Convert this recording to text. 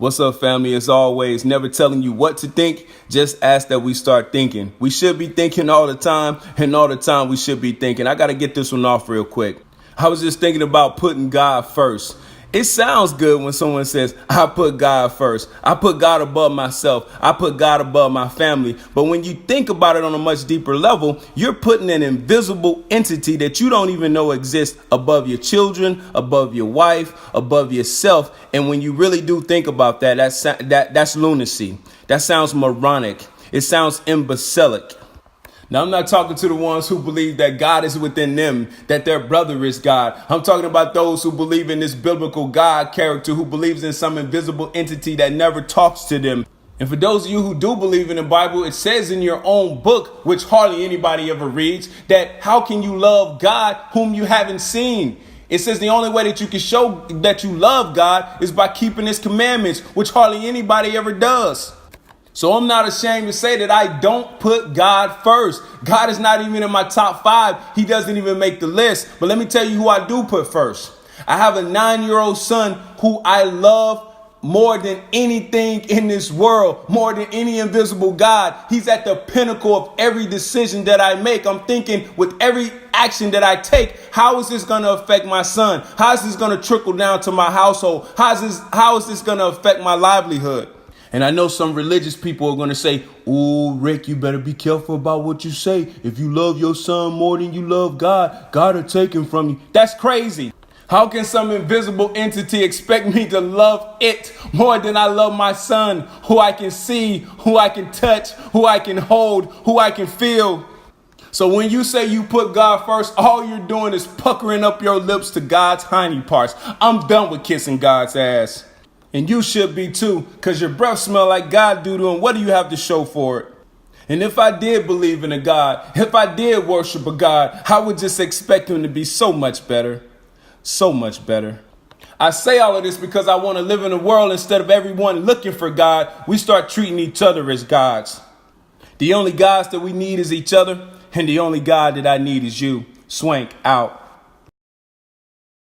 What's up, family? As always, never telling you what to think, just ask that we start thinking. We should be thinking all the time, and all the time we should be thinking. I got to get this one off real quick. I was just thinking about putting God first. It sounds good when someone says, I put God first. I put God above myself. I put God above my family. But when you think about it on a much deeper level, you're putting an invisible entity that you don't even know exists above your children, above your wife, above yourself. And when you really do think about that, that's lunacy. That sounds moronic. It sounds imbecilic. Now, I'm not talking to the ones who believe that God is within them, that their brother is God. I'm talking about those who believe in this biblical God character, who believes in some invisible entity that never talks to them. And for those of you who do believe in the Bible, it says in your own book, which hardly anybody ever reads, that how can you love God whom you haven't seen? It says the only way that you can show that you love God is by keeping his commandments, which hardly anybody ever does. So I'm not ashamed to say that I don't put God first. God is not even in my top 5. He doesn't even make the list. But let me tell you who I do put first. I have a 9-year-old son who I love more than anything in this world, more than any invisible God. He's at the pinnacle of every decision that I make. I'm thinking with every action that I take, how is this going to affect my son? How is this going to trickle down to my household? How is this going to affect my livelihood? And I know some religious people are going to say, "Ooh, Rick, you better be careful about what you say. If you love your son more than you love God, God will take him from you." That's crazy. How can some invisible entity expect me to love it more than I love my son, who I can see, who I can touch, who I can hold, who I can feel? So when you say you put God first, all you're doing is puckering up your lips to God's hiney parts. I'm done with kissing God's ass. And you should be too, because your breath smell like God do to him. What do you have to show for it? And if I did believe in a God, if I did worship a God, I would just expect him to be so much better. So much better. I say all of this because I want to live in a world instead of everyone looking for God, we start treating each other as gods. The only gods that we need is each other, and the only God that I need is you. Swank out.